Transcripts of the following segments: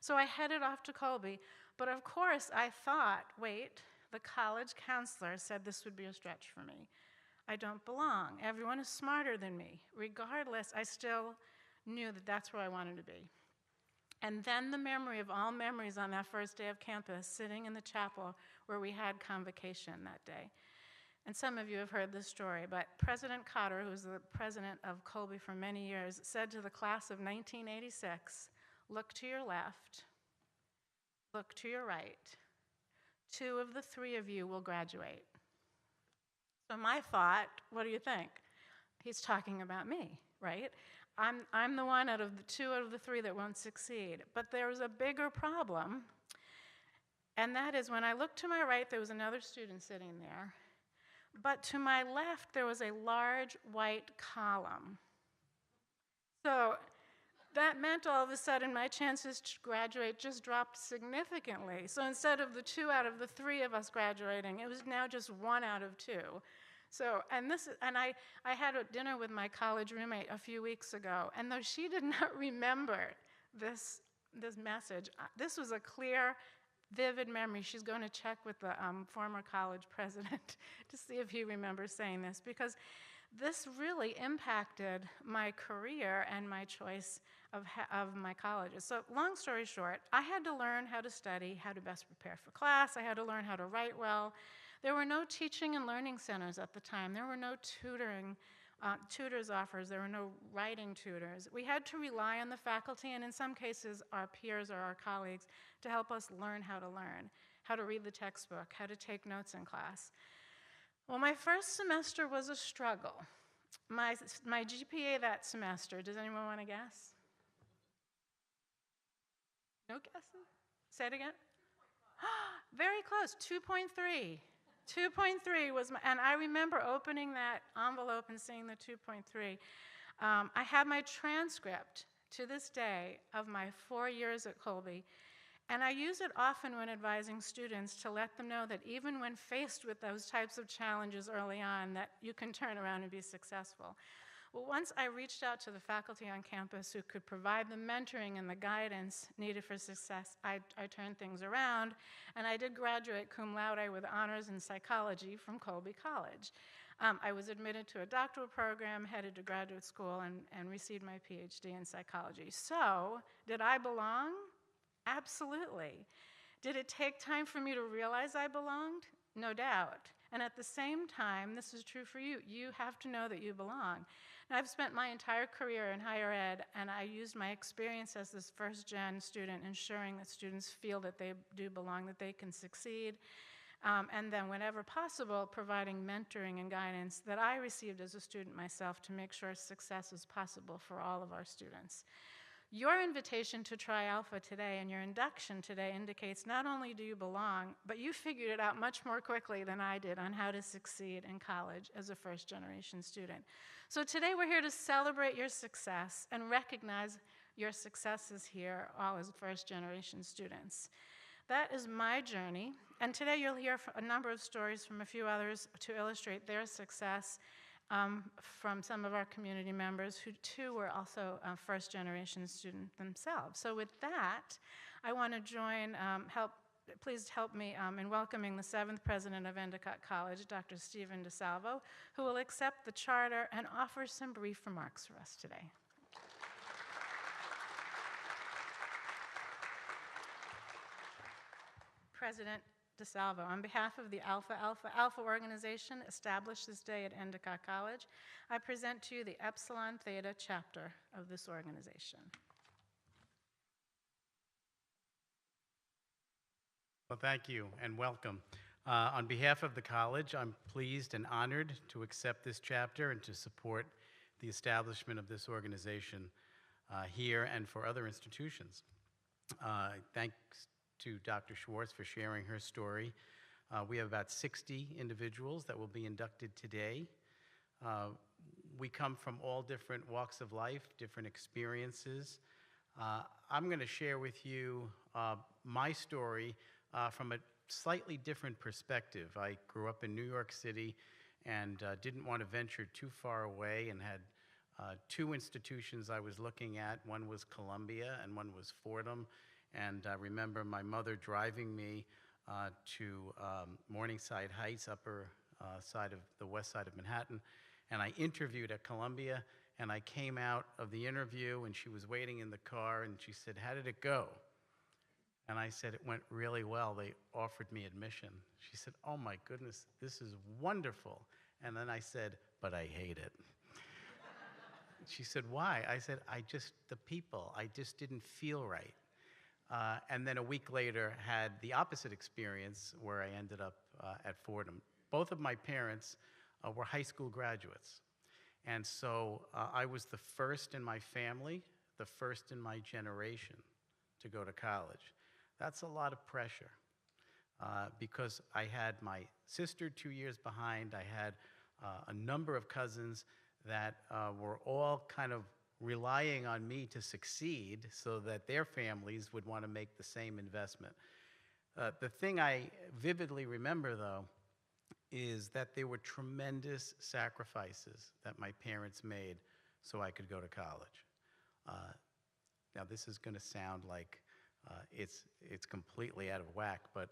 So I headed off to Colby, but of course I thought, wait, the college counselor said this would be a stretch for me. I don't belong. Everyone is smarter than me. Regardless, I still knew that that's where I wanted to be. And then the memory of all memories on that first day of campus, sitting in the chapel where we had convocation that day. And some of you have heard this story, but President Cotter, who was the president of Colby for many years, said to the class of 1986, look to your left, look to your right. 2 of the 3 of you will graduate. So my thought, what do you think? He's talking about me, right? I'm the one out of the 2 out of the 3 that won't succeed. But there's a bigger problem, and that is when I looked to my right, there was another student sitting there. But to my left, there was a large white column. So that meant all of a sudden my chances to graduate just dropped significantly. So instead of the 2 out of the 3 of us graduating, it was now just 1 out of 2. So, I had a dinner with my college roommate a few weeks ago, and though she did not remember this message, this was a clear, vivid memory. She's going to check with the former college president to see if he remembers saying this, because this really impacted my career and my choice of my colleges. So long story short, I had to learn how to study, how to best prepare for class. I had to learn how to write well. There were no teaching and learning centers at the time. There were no tutors offers. There were no writing tutors. We had to rely on the faculty and in some cases our peers or our colleagues to help us learn, how to read the textbook, how to take notes in class. Well, my first semester was a struggle. My GPA that semester, does anyone want to guess? No guesses? Say it again. Very close, 2.3. 2.3 was and I remember opening that envelope and seeing the 2.3. I have my transcript to this day of my 4 years at Colby, and I use it often when advising students to let them know that even when faced with those types of challenges early on, that you can turn around and be successful. Well, once I reached out to the faculty on campus who could provide the mentoring and the guidance needed for success, I turned things around, and I did graduate cum laude with honors in psychology from Colby College. I was admitted to a doctoral program, headed to graduate school, and received my PhD in psychology. So, did I belong? Absolutely. Did it take time for me to realize I belonged? No doubt. And at the same time, this is true for you, you have to know that you belong. Now, I've spent my entire career in higher ed, and I used my experience as this first-gen student ensuring that students feel that they do belong, that they can succeed, and then whenever possible, providing mentoring and guidance that I received as a student myself to make sure success is possible for all of our students. Your invitation to Tri-Alpha today and your induction today indicates not only do you belong, but you figured it out much more quickly than I did on how to succeed in college as a first-generation student. So today we're here to celebrate your success and recognize your successes here, all as first-generation students. That is my journey, and today you'll hear a number of stories from a few others to illustrate their success from some of our community members who too were also first-generation students themselves. So with that, I want to join, please help me in welcoming the 7th president of Endicott College, Dr. Stephen DeSalvo, who will accept the charter and offer some brief remarks for us today. President DeSalvo, on behalf of the Alpha organization established this day at Endicott College, I present to you the Epsilon Theta Chapter of this organization. Well, thank you and welcome. On behalf of the college, I'm pleased and honored to accept this chapter and to support the establishment of this organization here and for other institutions. Thanks to Dr. Schwartz for sharing her story. We have about 60 individuals that will be inducted today. We come from all different walks of life, different experiences. I'm going to share with you my story from a slightly different perspective. I grew up in New York City and didn't want to venture too far away and had 2 institutions I was looking at. One was Columbia and one was Fordham. And I remember my mother driving me to Morningside Heights, upper side of the west side of Manhattan. And I interviewed at Columbia, and I came out of the interview, and she was waiting in the car, and she said, "How did it go?" And I said, "It went really well. They offered me admission." She said, "Oh my goodness, this is wonderful." And then I said, "But I hate it." She said, "Why?" I said, the people, I just didn't feel right. And then a week later had the opposite experience where I ended up at Fordham. Both of my parents were high school graduates. And so I was the first in my family, the first in my generation to go to college. That's a lot of pressure because I had my sister 2 years behind. I had a number of cousins that were all kind of relying on me to succeed so that their families would want to make the same investment. The thing I vividly remember, though, is that there were tremendous sacrifices that my parents made so I could go to college. Now, this is going to sound like it's completely out of whack, but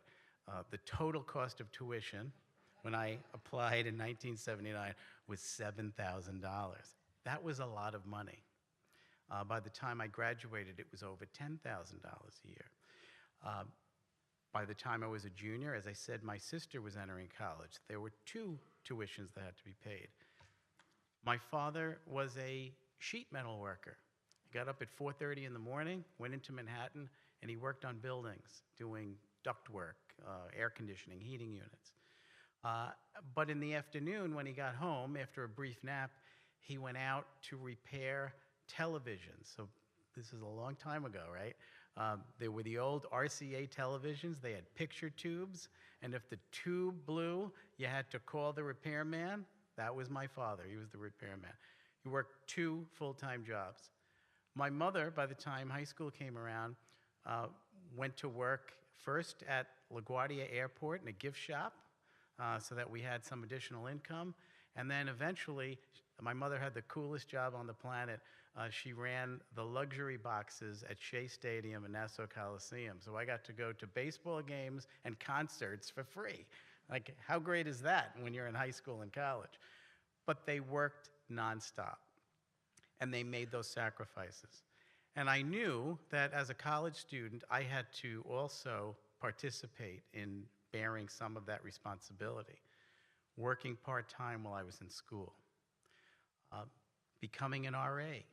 the total cost of tuition when I applied in 1979 was $7,000. That was a lot of money. By the time I graduated, it was over $10,000 a year. By the time I was a junior, as I said, my sister was entering college. There were 2 tuitions that had to be paid. My father was a sheet metal worker. He got up at 4:30 in the morning, went into Manhattan, and he worked on buildings, doing duct work, air conditioning, heating units. But in the afternoon, when he got home, after a brief nap, he went out to repair televisions. So this is a long time ago, right? There were the old RCA televisions. They had picture tubes, and if the tube blew, you had to call the repairman. That was my father. He was the repairman. He worked 2 full-time jobs. My mother, by the time high school came around, went to work first at LaGuardia Airport in a gift shop so that we had some additional income. And then eventually, my mother had the coolest job on the planet. She ran the luxury boxes at Shea Stadium and Nassau Coliseum. So I got to go to baseball games and concerts for free. Like, how great is that when you're in high school and college? But they worked nonstop, and they made those sacrifices. And I knew that as a college student, I had to also participate in bearing some of that responsibility, working part-time while I was in school, becoming an RA,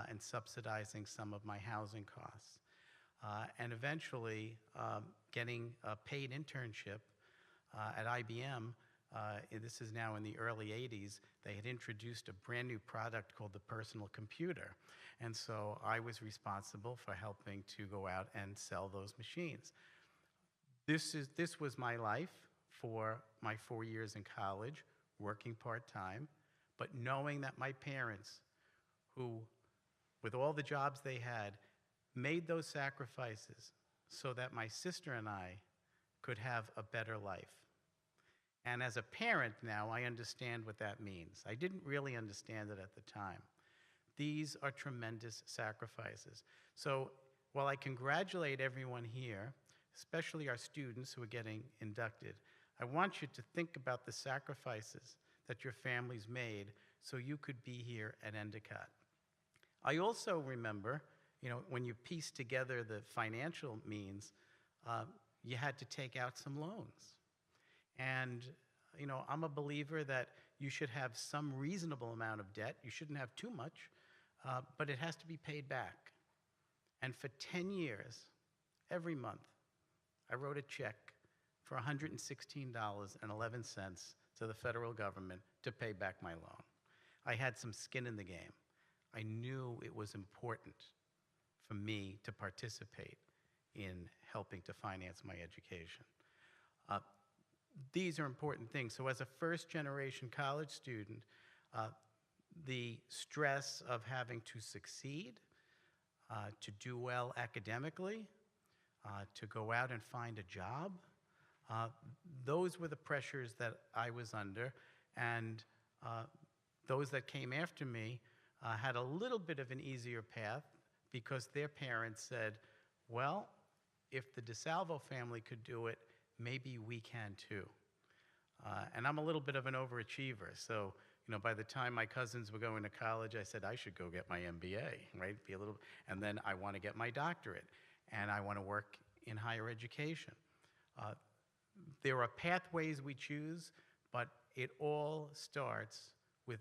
and subsidizing some of my housing costs, and eventually getting a paid internship at IBM. This is now in the early 80s. They had introduced a brand new product called the personal computer. And so I was responsible for helping to go out and sell those machines. This was my life for my 4 years in college, working part-time, but knowing that my parents, who, with all the jobs they had, made those sacrifices so that my sister and I could have a better life. And as a parent now, I understand what that means. I didn't really understand it at the time. These are tremendous sacrifices. So while I congratulate everyone here, especially our students who are getting inducted, I want you to think about the sacrifices that your families made so you could be here at Endicott. I also remember, when you piece together the financial means, you had to take out some loans. And, I'm a believer that you should have some reasonable amount of debt. You shouldn't have too much, but it has to be paid back. And for 10 years, every month, I wrote a check for $116.11 to the federal government to pay back my loan. I had some skin in the game. I knew it was important for me to participate in helping to finance my education. These are important things. So as a first-generation college student, the stress of having to succeed, to do well academically, to go out and find a job, those were the pressures that I was under, and those that came after me had a little bit of an easier path because their parents said, well, if the DeSalvo family could do it, maybe we can too. And I'm a little bit of an overachiever, so by the time my cousins were going to college, I said I should go get my MBA, right? And then I want to get my doctorate, and I want to work in higher education. There are pathways we choose, but it all starts with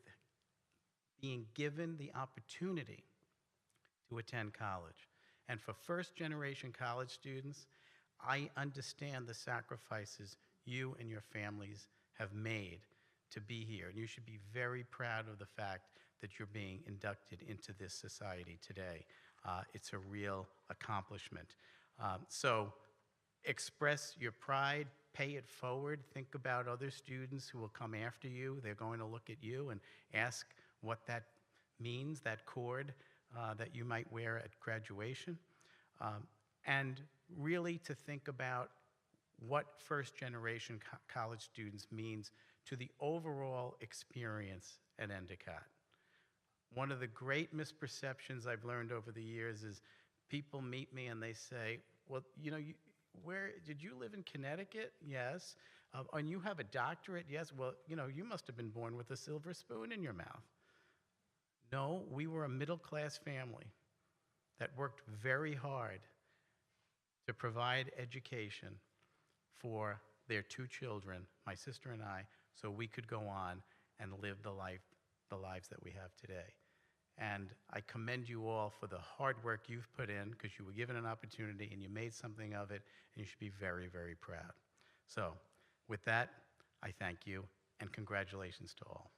being given the opportunity to attend college. And for first-generation college students, I understand the sacrifices you and your families have made to be here. And you should be very proud of the fact that you're being inducted into this society today. It's a real accomplishment. So express your pride, pay it forward, think about other students who will come after you. They're going to look at you and ask what that means, that cord that you might wear at graduation. And really to think about what first-generation college students means to the overall experience at Endicott. One of the great misperceptions I've learned over the years is people meet me and they say, well, where did you live in Connecticut? Yes. And you have a doctorate? Yes. Well, you must have been born with a silver spoon in your mouth. No, we were a middle-class family that worked very hard to provide education for their 2 children, my sister and I, so we could go on and live the lives that we have today. And I commend you all for the hard work you've put in, because you were given an opportunity and you made something of it, and you should be very, very proud. So with that, I thank you, and congratulations to all.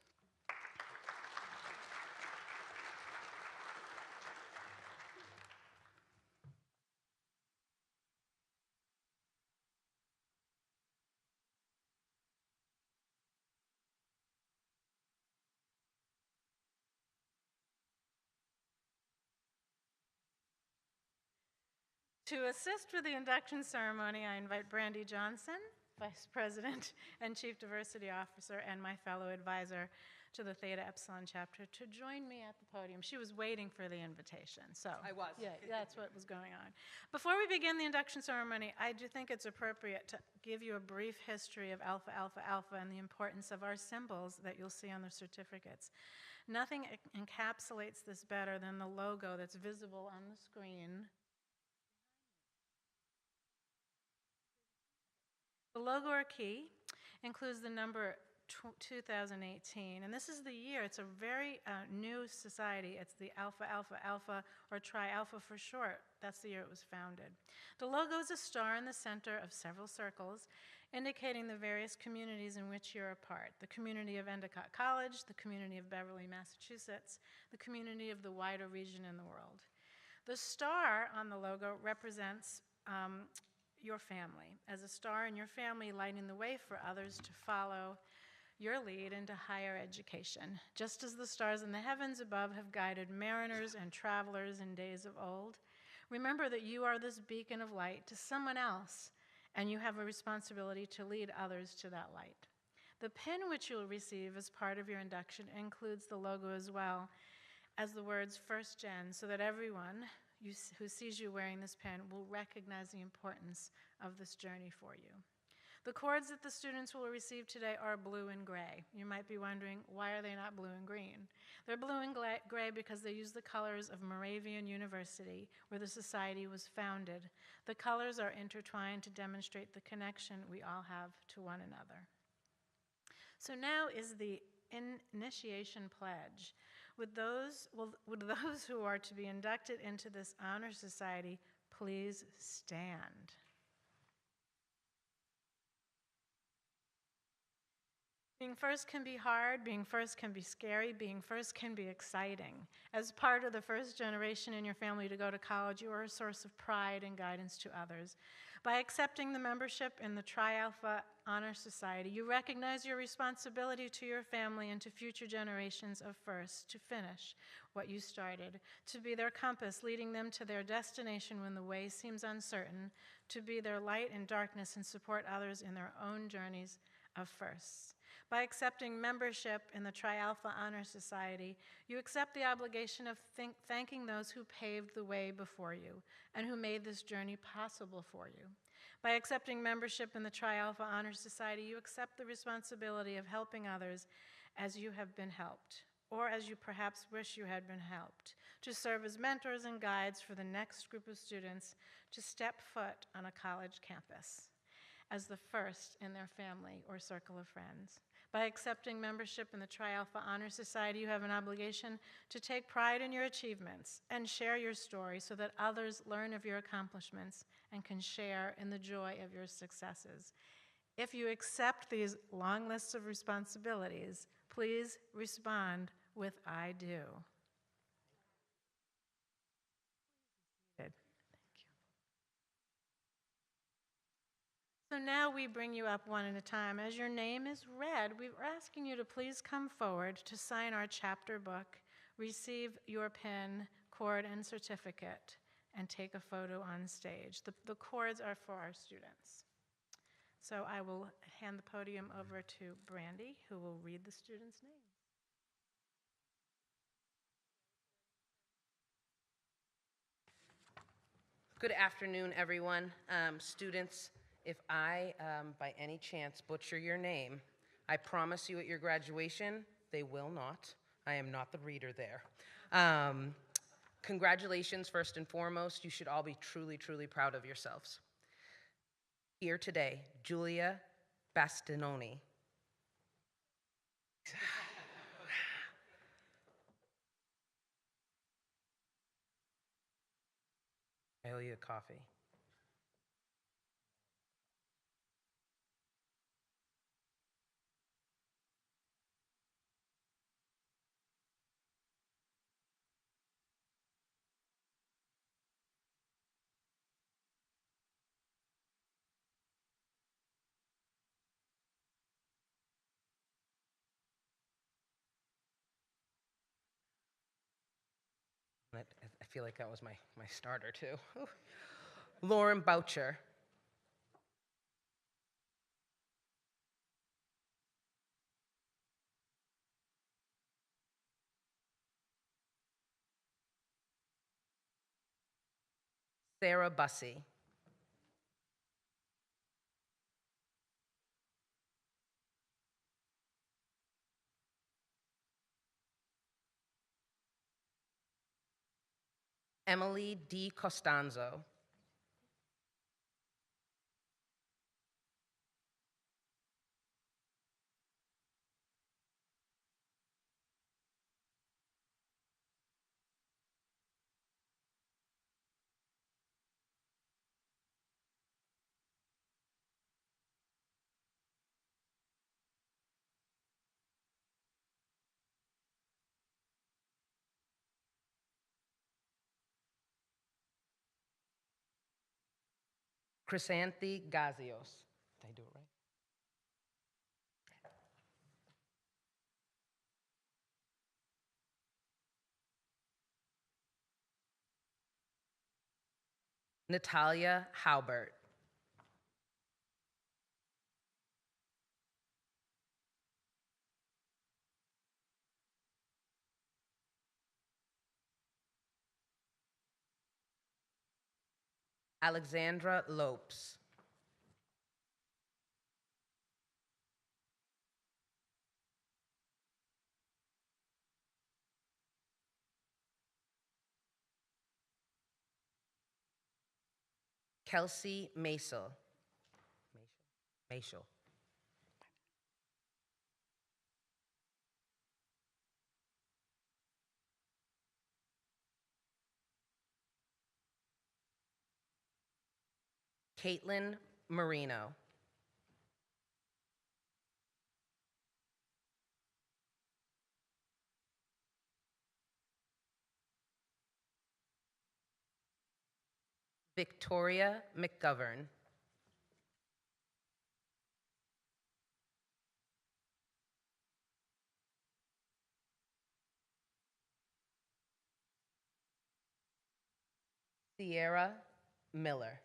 To assist with the induction ceremony, I invite Brandy Johnson, Vice President and Chief Diversity Officer, and my fellow advisor to the Theta Epsilon Chapter, to join me at the podium. She was waiting for the invitation, so. I was. Yeah, that's what was going on. Before we begin the induction ceremony, I do think it's appropriate to give you a brief history of Alpha, Alpha, Alpha, and the importance of our symbols that you'll see on the certificates. Nothing encapsulates this better than the logo that's visible on the screen. The logo or key includes the number 2018, and this is the year. It's a very new society. It's the Alpha, Alpha, Alpha, or Tri-Alpha for short. That's the year it was founded. The logo is a star in the center of several circles, indicating the various communities in which you're a part. The community of Endicott College, the community of Beverly, Massachusetts, the community of the wider region in the world. The star on the logo represents your family, as a star in your family lighting the way for others to follow your lead into higher education. Just as the stars in the heavens above have guided mariners and travelers in days of old, remember that you are this beacon of light to someone else, and you have a responsibility to lead others to that light. The pin which you'll receive as part of your induction includes the logo as well as the words First Gen, so that everyone who sees you wearing this pin will recognize the importance of this journey for you. The cords that the students will receive today are blue and gray. You might be wondering, why are they not blue and green? They're blue and gray because they use the colors of Moravian University, where the society was founded. The colors are intertwined to demonstrate the connection we all have to one another. So now is the initiation pledge. Would those who are to be inducted into this honor society please stand? Being first can be hard, being first can be scary, being first can be exciting. As part of the first generation in your family to go to college, you are a source of pride and guidance to others. By accepting the membership in the Tri-Alpha Honor Society, you recognize your responsibility to your family and to future generations of first to finish what you started, to be their compass leading them to their destination when the way seems uncertain, to be their light in darkness and support others in their own journeys of firsts. By accepting membership in the Tri-Alpha Honor Society, you accept the obligation of thanking those who paved the way before you and who made this journey possible for you. By accepting membership in the Tri-Alpha Honor Society, you accept the responsibility of helping others as you have been helped, or as you perhaps wish you had been helped, to serve as mentors and guides for the next group of students to step foot on a college campus as the first in their family or circle of friends. By accepting membership in the Tri-Alpha Honor Society, you have an obligation to take pride in your achievements and share your story so that others learn of your accomplishments and can share in the joy of your successes. If you accept these long lists of responsibilities, please respond with "I do." Good. Thank you. So now we bring you up one at a time. As your name is read, we're asking you to please come forward to sign our chapter book, receive your pen, cord, and certificate, and take a photo on stage. The cords are for our students. So I will hand the podium over to Brandy, who will read the students' names. Good afternoon, everyone. Students, if I, by any chance, butcher your name, I promise you at your graduation, they will not. I am not the reader there. Congratulations, first and foremost. You should all be truly, truly proud of yourselves. Here today, Julia Bastinoni. I owe you a coffee. I feel like that was my starter, too. Lauren Boucher. Sarah Bussey. Emily D. Costanzo. Chrysanthi Gazios. Did I do it right? Natalia Halbert. Alexandra Lopes. Kelsey Masel. Mashel. Caitlin Marino. Victoria McGovern. Sierra Miller.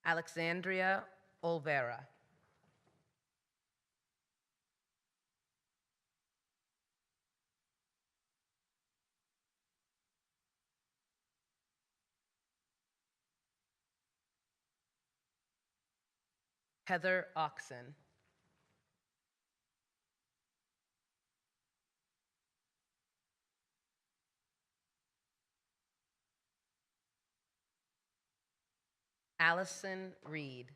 Alexandria Olvera. Heather Oxen. Allison Reed.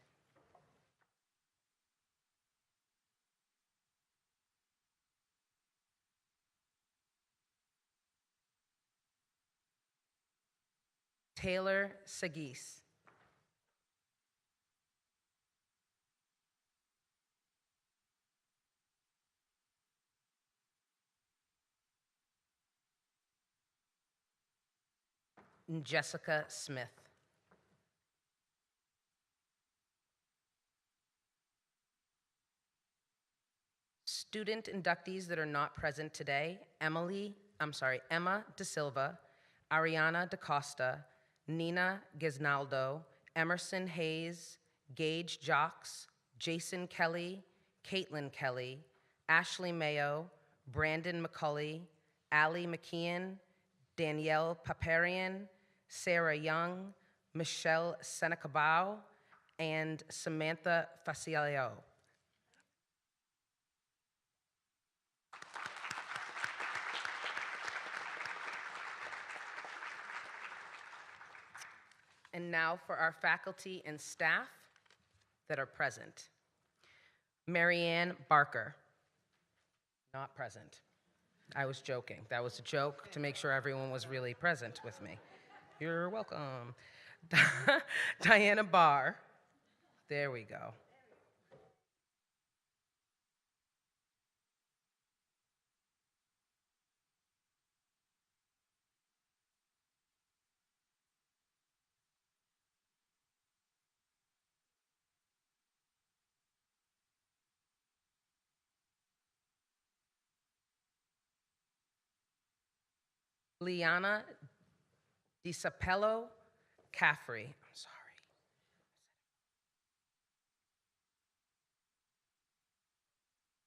Taylor Sagis. Jessica Smith. Student inductees that are not present today: Emma De Silva, Ariana DaCosta, Nina Gisnaldo, Emerson Hayes, Gage Jocks, Jason Kelly, Caitlin Kelly, Ashley Mayo, Brandon McCulley, Allie McKeon, Danielle Paparian, Sarah Young, Michelle Senecabao, and Samantha Facilio. And now for our faculty and staff that are present. Marianne Barker, not present. I was joking. That was a joke to make sure everyone was really present with me. You're welcome. Diana Barr, there we go. Liana DiSapello Caffrey, I'm sorry.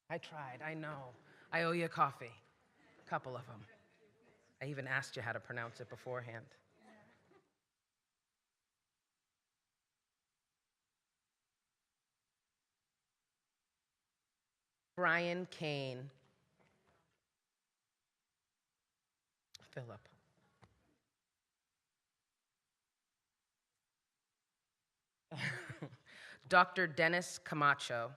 I tried, I know. I owe you a coffee, a couple of them. I even asked you how to pronounce it beforehand. Brian Kane. Philip. Dr. Dennis Camacho.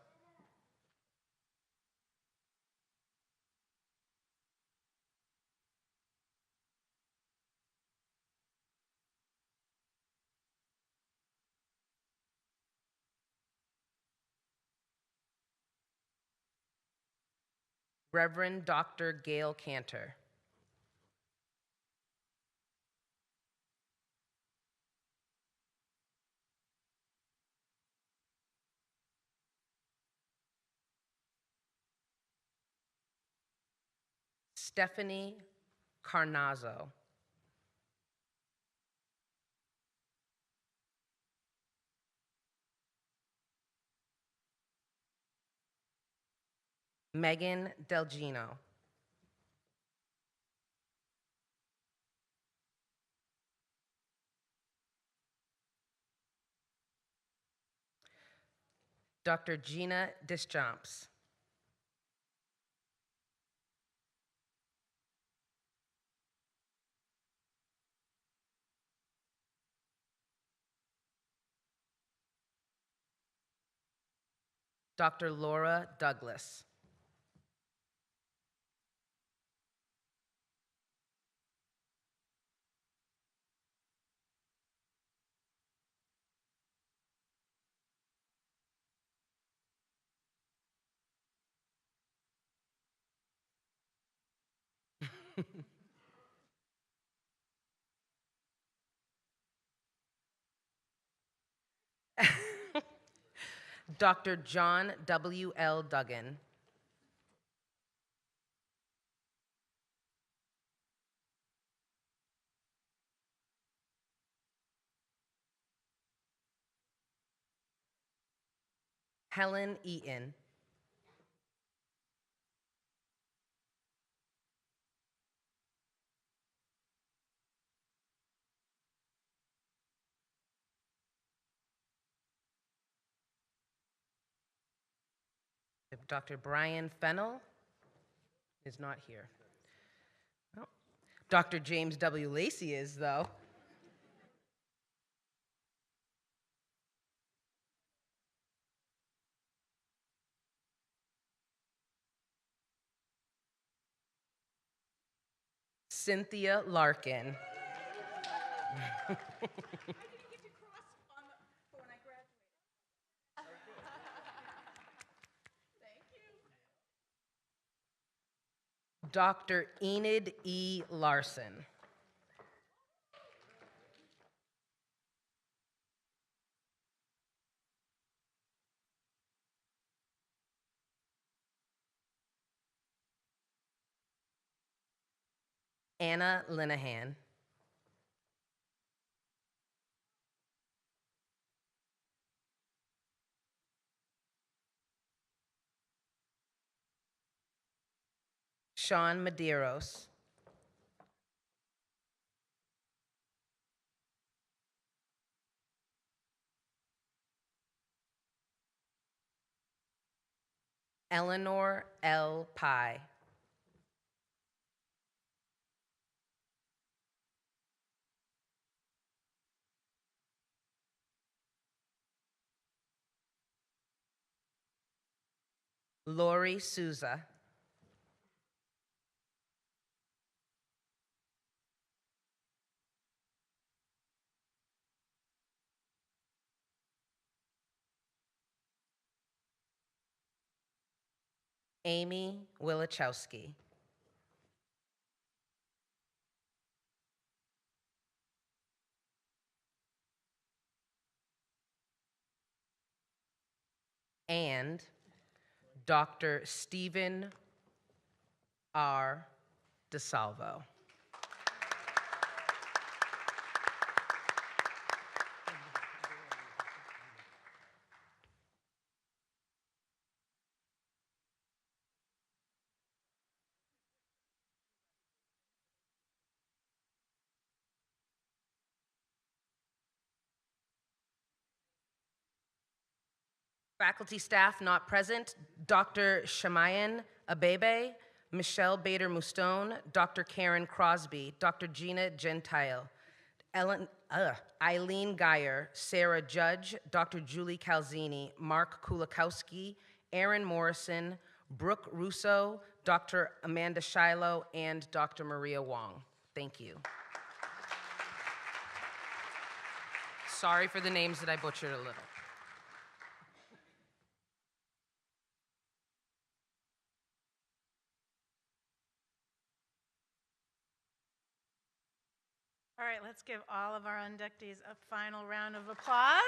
Reverend Dr. Gail Cantor. Stephanie Carnazzo. Megan Delgino. Dr. Gina Deschamps. Dr. Laura Douglas. Dr. John W. L. Duggan. Helen Eaton. Dr. Brian Fennell is not here. Oh. Dr. James W. Lacey is, though. Cynthia Larkin. Dr. Enid E. Larson. Anna Linehan. Sean Medeiros. Eleanor L. Pye. Lori Souza. Amy Wilichowski. And Dr. Stephen R. DeSalvo. Faculty staff not present: Dr. Shamayan Abebe, Michelle Bader-Mustone, Dr. Karen Crosby, Dr. Gina Gentile, Eileen Geyer, Sarah Judge, Dr. Julie Calzini, Mark Kulikowski, Aaron Morrison, Brooke Russo, Dr. Amanda Shiloh, and Dr. Maria Wong. Thank you. Sorry for the names that I butchered a little. All right, let's give all of our inductees a final round of applause.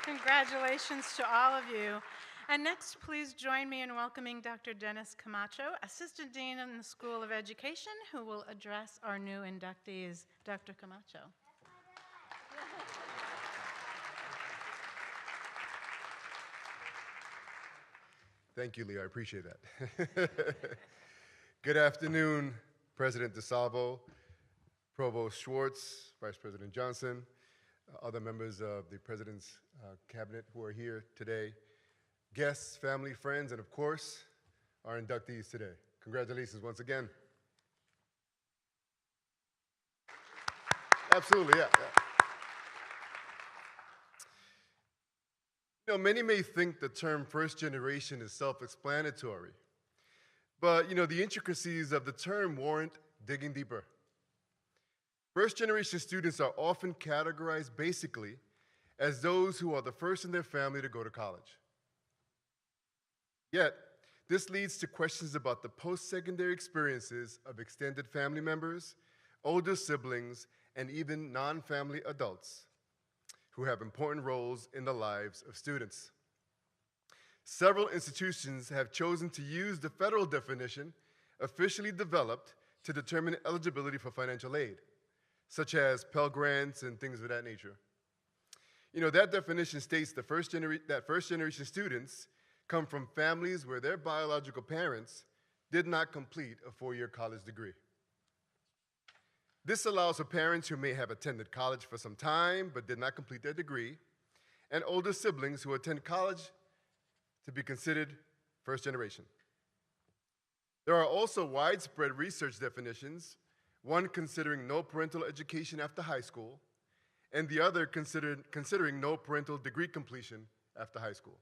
Congratulations to all of you. And next, please join me in welcoming Dr. Dennis Camacho, Assistant Dean in the School of Education, who will address our new inductees. Dr. Camacho. Thank you, Leo. I appreciate that. Good afternoon, President DeSalvo, Provost Schwartz, Vice President Johnson, other members of the President's Cabinet who are here today, guests, family, friends, and of course, our inductees today. Congratulations once again. Absolutely, yeah. You know, many may think the term first generation is self-explanatory, but you know, the intricacies of the term warrant digging deeper. First generation students are often categorized basically as those who are the first in their family to go to college. Yet, this leads to questions about the post-secondary experiences of extended family members, older siblings, and even non-family adults who have important roles in the lives of students. Several institutions have chosen to use the federal definition officially developed to determine eligibility for financial aid, such as Pell Grants and things of that nature. That definition states that first-generation students come from families where their biological parents did not complete a four-year college degree. This allows for parents who may have attended college for some time but did not complete their degree, and older siblings who attend college to be considered first generation. There are also widespread research definitions, one considering no parental education after high school, and the other considering no parental degree completion after high school.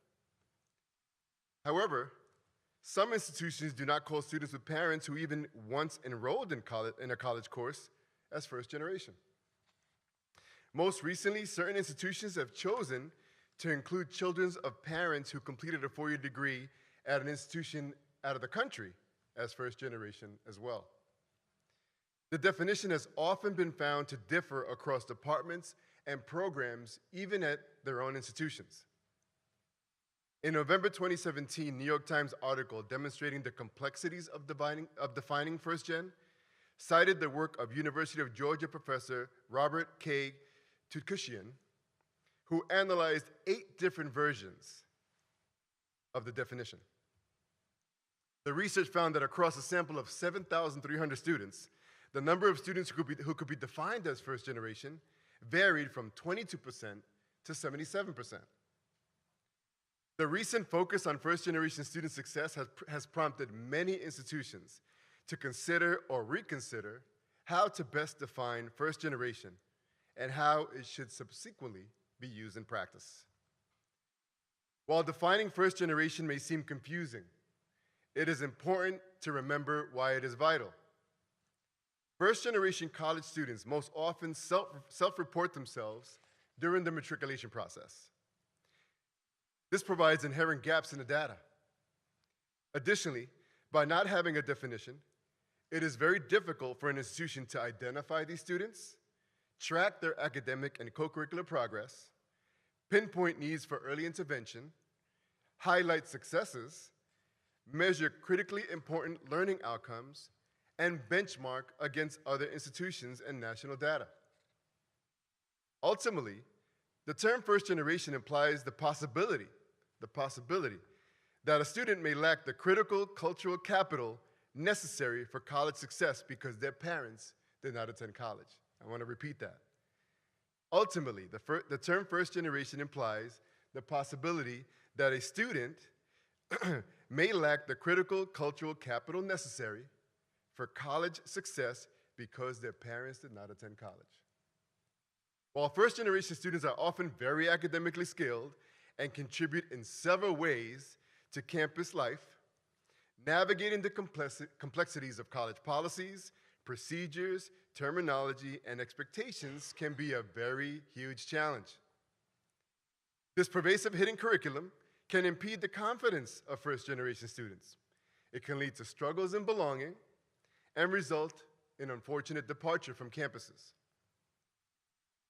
However, some institutions do not call students with parents who even once enrolled in a college course as first generation. Most recently, certain institutions have chosen to include children of parents who completed a four-year degree at an institution out of the country as first generation as well. The definition has often been found to differ across departments and programs, even at their own institutions. In November 2017, New York Times article demonstrating the complexities of defining first gen cited the work of University of Georgia professor Robert K. Tutkishian, who analyzed 8 different versions of the definition. The research found that across a sample of 7,300 students, the number of students who could be defined as first generation varied from 22% to 77%. The recent focus on first generation student success has prompted many institutions to consider or reconsider how to best define first generation and how it should subsequently be used in practice. While defining first generation may seem confusing, it is important to remember why it is vital. First-generation college students most often self-report themselves during the matriculation process. This provides inherent gaps in the data. Additionally, by not having a definition, it is very difficult for an institution to identify these students, track their academic and co-curricular progress, pinpoint needs for early intervention, highlight successes, measure critically important learning outcomes, and benchmark against other institutions and national data. Ultimately, the term first generation implies the possibility that a student may lack the critical cultural capital necessary for college success because their parents did not attend college. I want to repeat that. Ultimately, the term first generation implies the possibility that a student may lack the critical cultural capital necessary for college success because their parents did not attend college. While first-generation students are often very academically skilled and contribute in several ways to campus life, navigating the complexities of college policies, procedures, terminology, and expectations can be a very huge challenge. This pervasive hidden curriculum can impede the confidence of first-generation students. It can lead to struggles in belonging and result in unfortunate departure from campuses.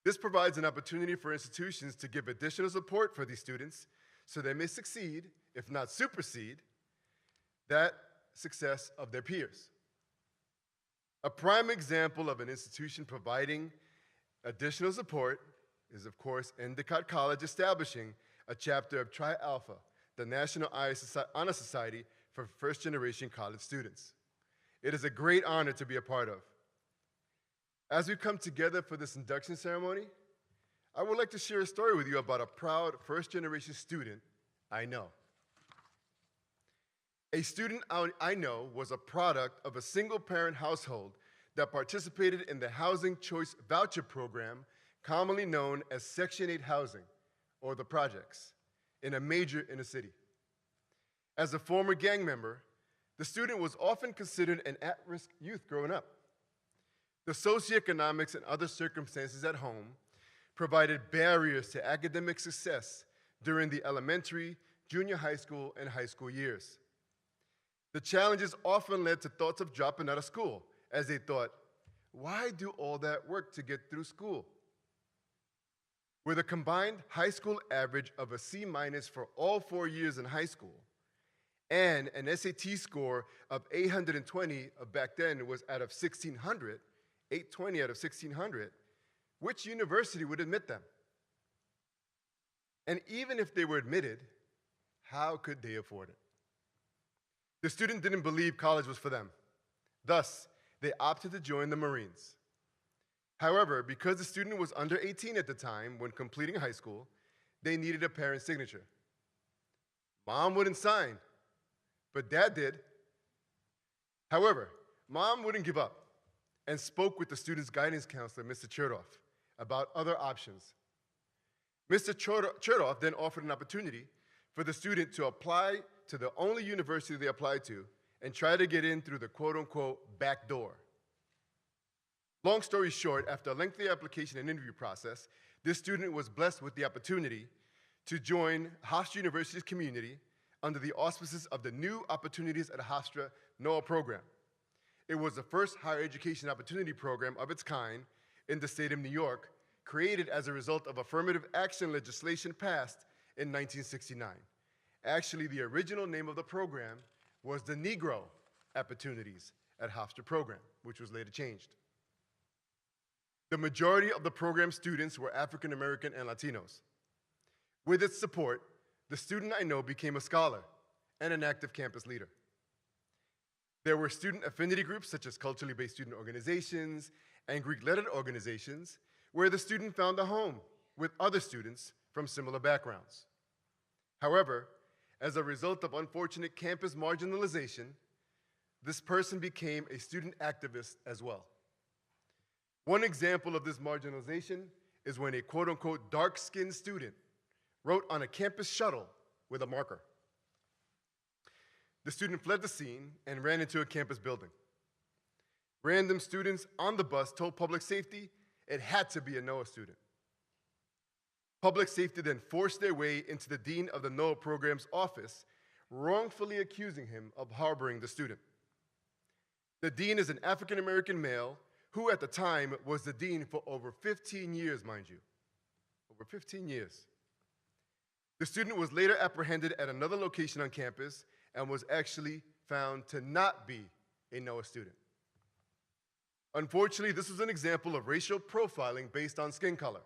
This provides an opportunity for institutions to give additional support for these students so they may succeed, if not supersede, that success of their peers. A prime example of an institution providing additional support is, of course, Endicott College establishing a chapter of Tri-Alpha, the National Honor Society for first-generation college students. It is a great honor to be a part of. As we come together for this induction ceremony, I would like to share a story with you about a proud first-generation student I know. A student I know was a product of a single-parent household that participated in the Housing Choice Voucher Program, commonly known as Section 8 housing, or the projects, in a major inner city. As a former gang member, the student was often considered an at-risk youth growing up. The socioeconomics and other circumstances at home provided barriers to academic success during the elementary, junior high school, and high school years. The challenges often led to thoughts of dropping out of school, as they thought, why do all that work to get through school? With a combined high school average of a C- for all 4 years in high school, and an SAT score of 820 back then was out of 1,600, 820 out of 1,600, which university would admit them? And even if they were admitted, how could they afford it? The student didn't believe college was for them. Thus, they opted to join the Marines. However, because the student was under 18 at the time when completing high school, they needed a parent's signature. Mom wouldn't sign, but Dad did. However, Mom wouldn't give up and spoke with the student's guidance counselor, Mr. Chertoff, about other options. Mr. Chertoff then offered an opportunity for the student to apply to the only university they applied to and try to get in through the quote-unquote back door. Long story short, after a lengthy application and interview process, this student was blessed with the opportunity to join Hofstra University's community under the auspices of the New Opportunities at Hofstra NOAA program. It was the first higher education opportunity program of its kind in the state of New York, created as a result of affirmative action legislation passed in 1969. Actually, the original name of the program was the Negro Opportunities at Hofstra program, which was later changed. The majority of the program students were African American and Latinos. With its support, the student I know became a scholar and an active campus leader. There were student affinity groups such as culturally based student organizations and Greek-lettered organizations where the student found a home with other students from similar backgrounds. However, as a result of unfortunate campus marginalization, this person became a student activist as well. One example of this marginalization is when a quote-unquote dark-skinned student wrote on a campus shuttle with a marker. The student fled the scene and ran into a campus building. Random students on the bus told public safety it had to be a NOAA student. Public safety then forced their way into the dean of the NOAA program's office, wrongfully accusing him of harboring the student. The dean is an African-American male who at the time was the dean for over 15 years, mind you. Over 15 years. The student was later apprehended at another location on campus and was actually found to not be a NOAA student. Unfortunately, this was an example of racial profiling based on skin color.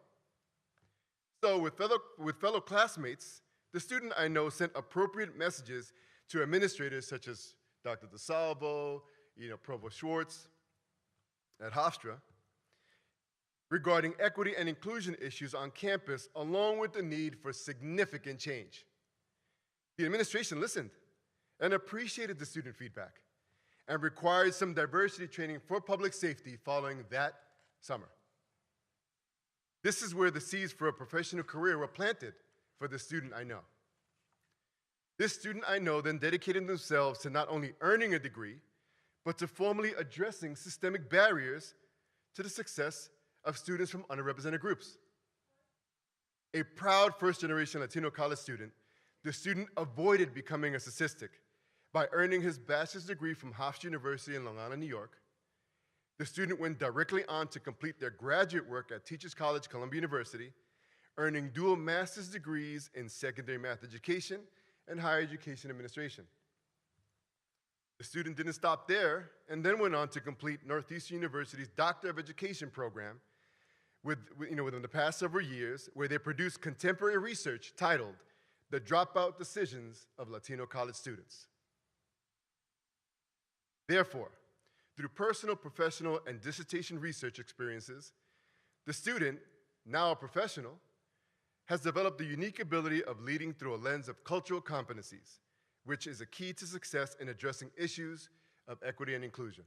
So with fellow classmates, the student I know sent appropriate messages to administrators such as Dr. DeSalvo, Provost Schwartz at Hofstra, regarding equity and inclusion issues on campus, along with the need for significant change. The administration listened and appreciated the student feedback and required some diversity training for public safety following that summer. This is where the seeds for a professional career were planted for the student I know. This student I know then dedicated themselves to not only earning a degree, but to formally addressing systemic barriers to the success of students from underrepresented groups. A proud first-generation Latino college student, the student avoided becoming a statistic by earning his bachelor's degree from Hofstra University in Long Island, New York. The student went directly on to complete their graduate work at Teachers College, Columbia University, earning dual master's degrees in secondary math education and higher education administration. The student didn't stop there and then went on to complete Northeastern University's Doctor of Education program within the past several years, where they produced contemporary research titled The Dropout Decisions of Latino College Students. Therefore, through personal, professional, and dissertation research experiences, the student, now a professional, has developed the unique ability of leading through a lens of cultural competencies, which is a key to success in addressing issues of equity and inclusion.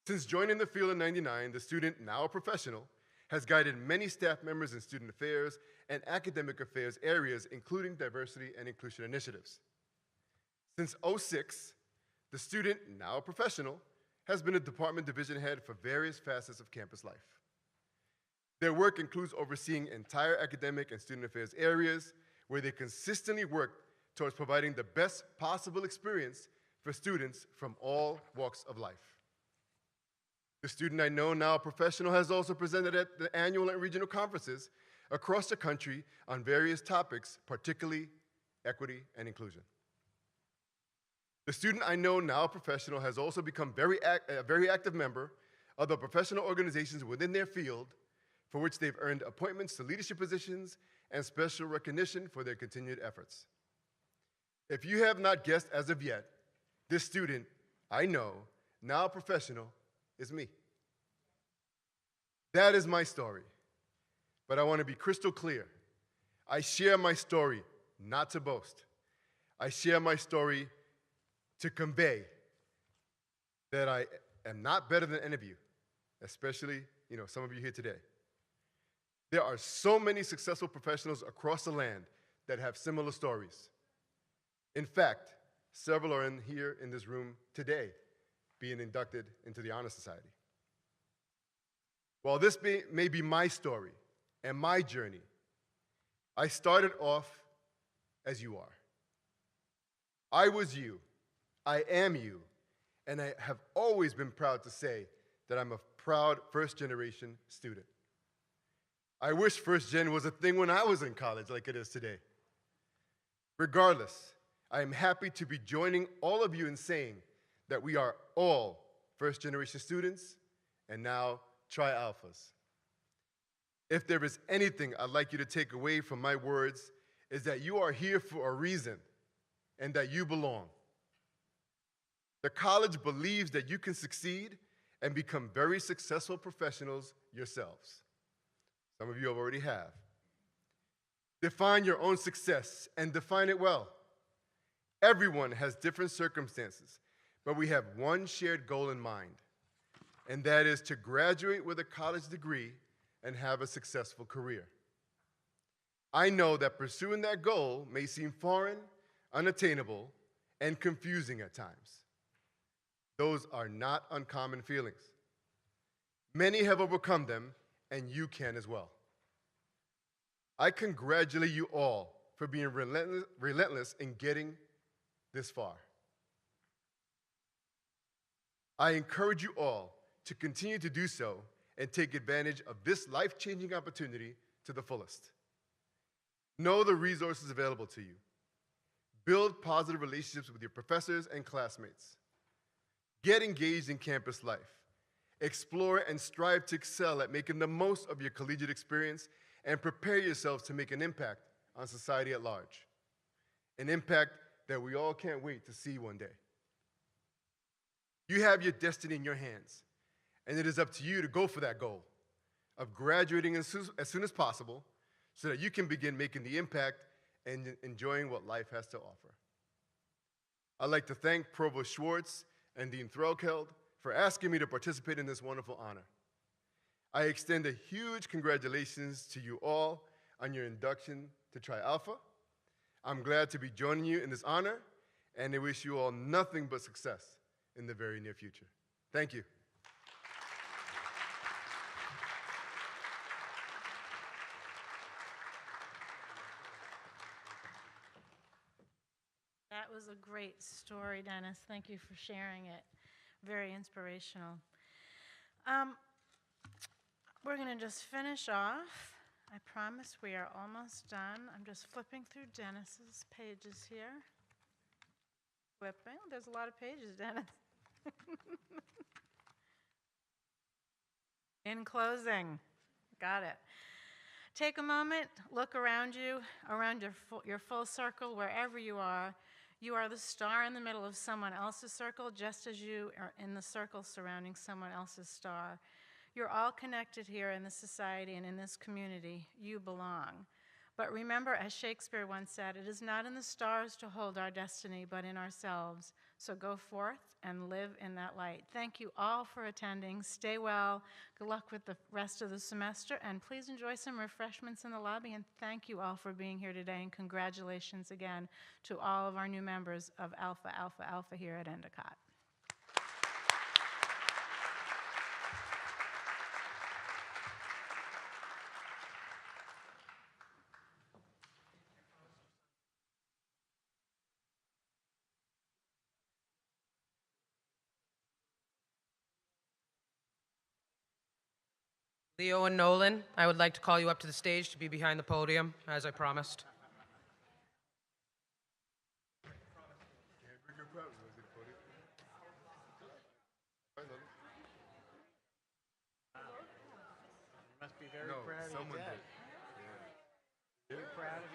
Since joining the field in '99, the student, now a professional, has guided many staff members in student affairs and academic affairs areas, including diversity and inclusion initiatives. Since '06, the student, now a professional, has been a department division head for various facets of campus life. Their work includes overseeing entire academic and student affairs areas, where they consistently work towards providing the best possible experience for students from all walks of life. The student I know, now a professional, has also presented at the annual and regional conferences across the country on various topics, particularly equity and inclusion. The student I know, now a professional, has also become a very active member of the professional organizations within their field, for which they've earned appointments to leadership positions and special recognition for their continued efforts. If you have not guessed as of yet, this student, I know, now a professional, is me. That is my story. But I want to be crystal clear. I share my story not to boast. I share my story to convey that I am not better than any of you, especially, some of you here today. There are so many successful professionals across the land that have similar stories. In fact, several are here in this room today being inducted into the Honor Society. While this may be my story and my journey, I started off as you are. I was you, I am you, and I have always been proud to say that I'm a proud first-generation student. I wish first gen was a thing when I was in college like it is today. Regardless, I am happy to be joining all of you in saying that we are all first-generation students and now Tri-Alphas. If there is anything I'd like you to take away from my words, is that you are here for a reason and that you belong. The college believes that you can succeed and become very successful professionals yourselves. Some of you already have. Define your own success and define it well. Everyone has different circumstances, but we have one shared goal in mind, and that is to graduate with a college degree and have a successful career. I know that pursuing that goal may seem foreign, unattainable, and confusing at times. Those are not uncommon feelings. Many have overcome them, and you can as well. I congratulate you all for being relentless in getting this far. I encourage you all to continue to do so and take advantage of this life-changing opportunity to the fullest. Know the resources available to you. Build positive relationships with your professors and classmates. Get engaged in campus life. Explore and strive to excel at making the most of your collegiate experience and prepare yourselves to make an impact on society at large. An impact that we all can't wait to see one day. You have your destiny in your hands, and it is up to you to go for that goal of graduating as soon as possible so that you can begin making the impact and enjoying what life has to offer. I'd like to thank Provost Schwartz and Dean Threlkeld for asking me to participate in this wonderful honor. I extend a huge congratulations to you all on your induction to Tri-Alpha. I'm glad to be joining you in this honor, and I wish you all nothing but success in the very near future. Thank you. That was a great story, Dennis. Thank you for sharing it. Very inspirational. We're going to just finish off. I promise we are almost done. I'm just flipping through Dennis's pages here. Flipping. There's a lot of pages, Dennis. In closing, got it. Take a moment, look around you, around your full circle, wherever you are. You are the star in the middle of someone else's circle, just as you are in the circle surrounding someone else's star. You're all connected here in this society and in this community. You belong. But remember, as Shakespeare once said, it is not in the stars to hold our destiny, but in ourselves. So go forth and live in that light. Thank you all for attending. Stay well. Good luck with the rest of the semester, and please enjoy some refreshments in the lobby. And thank you all for being here today, and congratulations again to all of our new members of Alpha, Alpha, Alpha here at Endicott. Leo and Nolan, I would like to call you up to the stage to be behind the podium, as I promised. You must be very proud of your dad. Yeah. proud of